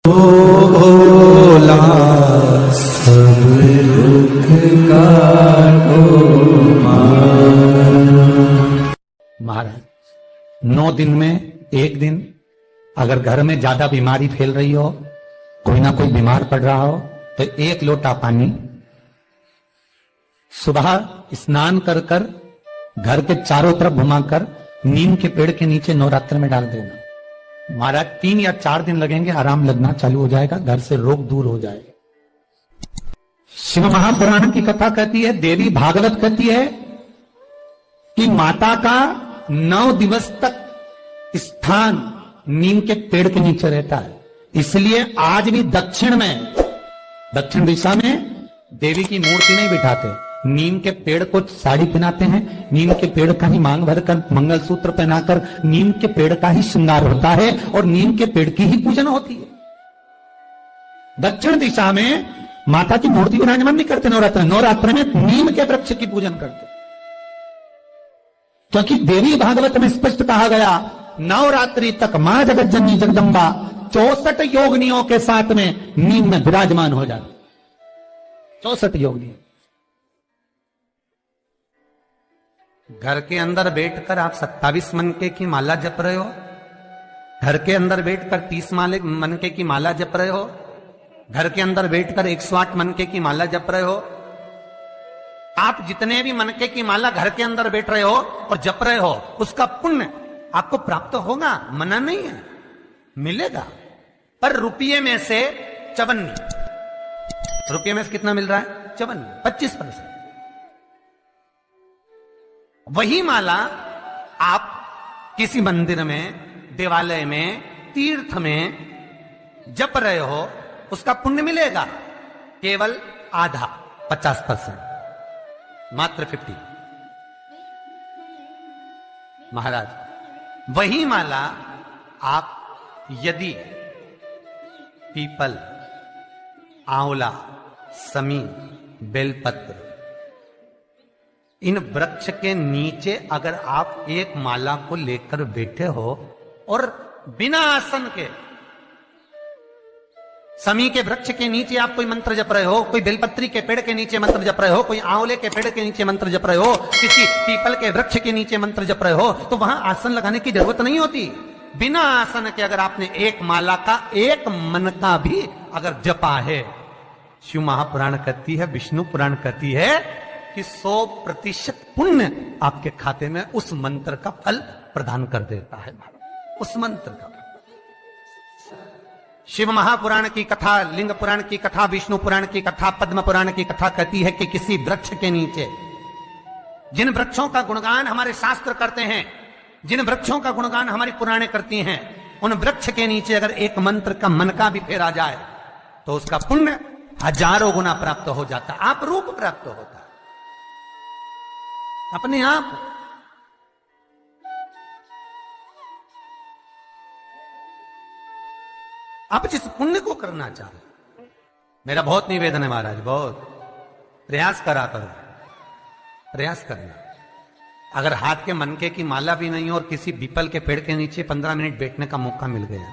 भोला सब दुख काटो महाराज 9 दिन में एक दिन अगर घर में ज्यादा बीमारी फैल रही हो, कोई ना कोई बीमार पड़ रहा हो, तो 1 लोटा पानी सुबह स्नान कर कर घर के चारों तरफ घुमाकर नीम के पेड़ के नीचे नवरात्र में डाल देना। महाराज 3 या 4 दिन लगेंगे, आराम लगना चालू हो जाएगा, घर से रोग दूर हो जाएगा। शिव महापुराण की कथा कहती है, देवी भागवत कहती है कि माता का 9 दिवस तक स्थान नीम के पेड़ के नीचे रहता है। इसलिए आज भी दक्षिण दिशा में देवी की मूर्ति नहीं बिठाते, नीम के पेड़ को साड़ी पहनाते हैं, नीम के पेड़ का ही मांग भरकर मंगलसूत्र पहनाकर नीम के पेड़ का ही श्रृंगार होता है और नीम के पेड़ की ही पूजन होती है। दक्षिण दिशा में माता की मूर्ति विराजमान नहीं करते नवरात्र में नीम के वृक्ष की पूजन करते, क्योंकि देवी भागवत में स्पष्ट कहा गया, नवरात्रि तक मां जगत जननी जगदम्बा 64 योगिनियों के साथ में नीम में विराजमान हो जाती। 64 योगिनी। घर के अंदर बैठकर आप 27 मनके की माला जप रहे हो, घर के अंदर बैठकर 30 मनके की माला जप रहे हो, घर के अंदर बैठकर 108 मनके की माला जप रहे हो। आप जितने भी मनके की माला घर के अंदर बैठ रहे हो और जप रहे हो, उसका पुण्य आपको प्राप्त होगा, मना नहीं है, मिलेगा। पर रुपये में से 54, रुपये में से कितना मिल रहा है? 54, 25%। वही माला आप किसी मंदिर में, देवालय में, तीर्थ में जप रहे हो, उसका पुण्य मिलेगा केवल आधा, 50%, मात्र 50। महाराज वही माला आप यदि पीपल, आंवला, समी, बेलपत्र, इन वृक्ष के नीचे अगर आप एक माला को लेकर बैठे हो और बिना आसन के, समी के वृक्ष के नीचे आप कोई मंत्र जप रहे हो, कोई बेलपत्री के पेड़ के नीचे मंत्र जप रहे हो, कोई आंवले के पेड़ के नीचे मंत्र जप रहे हो, किसी पीपल के वृक्ष के नीचे मंत्र जप रहे हो, तो वहां आसन लगाने की जरूरत नहीं होती। बिना आसन के अगर आपने एक माला का एक मन का भी अगर जपा है, शिव महापुराण कहती है, विष्णु पुराण कहती है कि 100% पुण्य आपके खाते में उस मंत्र का फल प्रदान कर देता है। उस मंत्र का शिव महापुराण की कथा, लिंग पुराण की कथा, विष्णु पुराण की कथा, पद्म पुराण की कथा कहती है कि किसी वृक्ष के नीचे, जिन वृक्षों का गुणगान हमारे शास्त्र करते हैं, जिन वृक्षों का गुणगान हमारी पुराणे करती हैं, उन वृक्ष के नीचे अगर एक मंत्र का मन का भी फेरा जाए तो उसका पुण्य हजारों गुना प्राप्त हो जाता है, आप रूप प्राप्त होता है अपने आप। आप जिस पुण्य को करना चाह रहे, मेरा बहुत निवेदन है महाराज, बहुत प्रयास करा करो, प्रयास करना। अगर हाथ के मनके की माला भी नहीं हो और किसी पीपल के पेड़ के नीचे 15 मिनट बैठने का मौका मिल गया,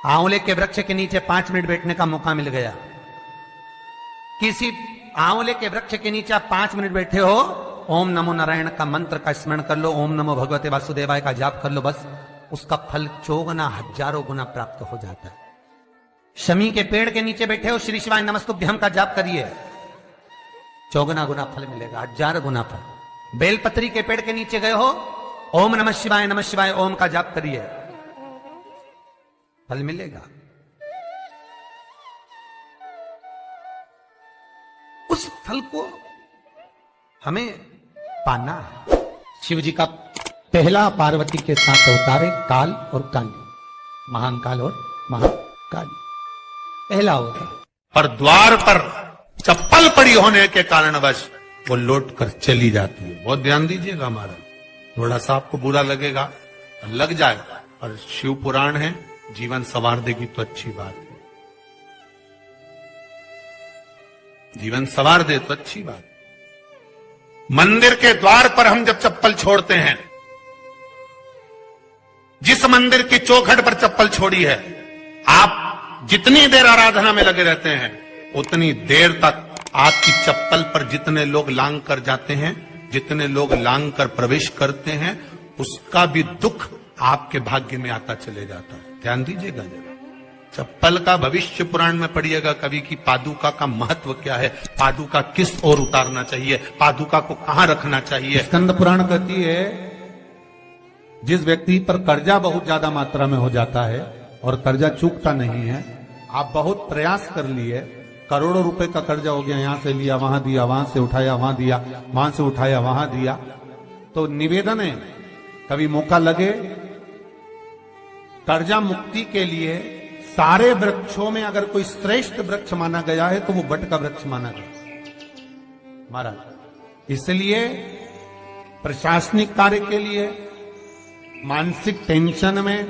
आंवले के वृक्ष के नीचे 5 मिनट बैठने का मौका मिल गया, किसी आंवले के वृक्ष के नीचे आप 5 मिनट बैठे हो, ओम नमो नारायण का मंत्र का स्मरण कर लो, ओम नमो भगवते वासुदेवाय का जाप कर लो, बस उसका फल 4 गुना, हजारों गुना प्राप्त हो जाता है। शमी के पेड़ के नीचे बैठे हो, श्री शिवाय नमस्तुभ्यम का जाप करिए, 4 गुना फल मिलेगा, 1000 गुना फल। बेलपत्री के पेड़ के नीचे गए हो, ओम नमः शिवाय ओम का जाप करिए, फल मिलेगा। उस फल को हमें पाना है। शिव जी का पहला पार्वती के साथ अवतारे काल और काली, महान काल और महाकाली पहला होता। पर द्वार पर चप्पल पड़ी होने के कारणवश वो लौट कर चली जाती है। बहुत ध्यान दीजिएगा महाराज, थोड़ा सा आपको बुरा लगेगा, लग जाएगा, और शिव पुराण है, जीवन संवार देगी तो अच्छी बात है, जीवन संवार दे तो अच्छी बात। मंदिर के द्वार पर हम जब चप्पल छोड़ते हैं, जिस मंदिर की चौखट पर चप्पल छोड़ी है, आप जितनी देर आराधना में लगे रहते हैं उतनी देर तक आपकी चप्पल पर जितने लोग लांग कर जाते हैं, जितने लोग लांग कर प्रवेश करते हैं, उसका भी दुख आपके भाग्य में आता चले जाता है। ध्यान दीजिएगा जरा। चप्पल का भविष्य पुराण में पढ़िएगा कभी कि पादुका का महत्व क्या है, पादुका किस ओर उतारना चाहिए, पादुका को कहां रखना चाहिए। स्कंद पुराण कहती है जिस व्यक्ति पर कर्जा बहुत ज्यादा मात्रा में हो जाता है और कर्जा चूकता नहीं है, आप बहुत प्रयास कर लिए, करोड़ों रुपए का कर्जा हो गया, यहां से लिया वहां दिया, वहां से उठाया वहां दिया, वहां से उठाया वहां दिया, तो निवेदन है कभी मौका लगे कर्जा मुक्ति के लिए सारे वृक्षों में अगर कोई श्रेष्ठ वृक्ष माना गया है तो वो बट का वृक्ष माना गया महाराज। इसलिए प्रशासनिक कार्य के लिए, मानसिक टेंशन में,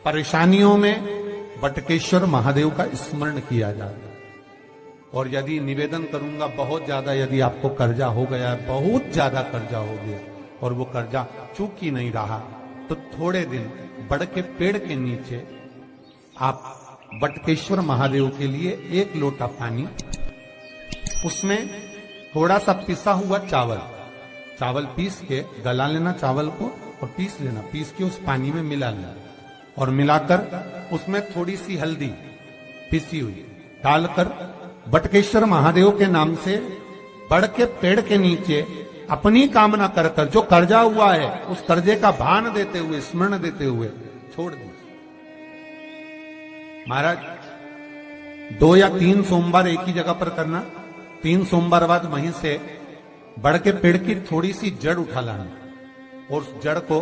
परेशानियों में बटकेश्वर महादेव का स्मरण किया जाता है। और यदि निवेदन करूंगा बहुत ज्यादा, यदि आपको कर्जा हो गया है, बहुत ज्यादा कर्जा हो गया और वो कर्जा चूक ही नहीं रहा, तो थोड़े दिन बड़ के पेड़ के नीचे आप बटकेश्वर महादेव के लिए 1 लोटा पानी, उसमें थोड़ा सा पिसा हुआ चावल पीस के गला लेना चावल को और पीस लेना, पीस के उस पानी में मिला लेना और मिलाकर उसमें थोड़ी सी हल्दी पिसी हुई डालकर बटकेश्वर महादेव के नाम से बड़ के पेड़ के नीचे अपनी कामना कर कर जो कर्जा हुआ है उस कर्जे का भान देते हुए, स्मरण देते हुए छोड़ दीजिए। महाराज 2 या 3 सोमवार एक ही जगह पर करना, 3 सोमवार बाद वहीं से बड़ के पेड़ की थोड़ी सी जड़ उठा लाना और उस जड़ को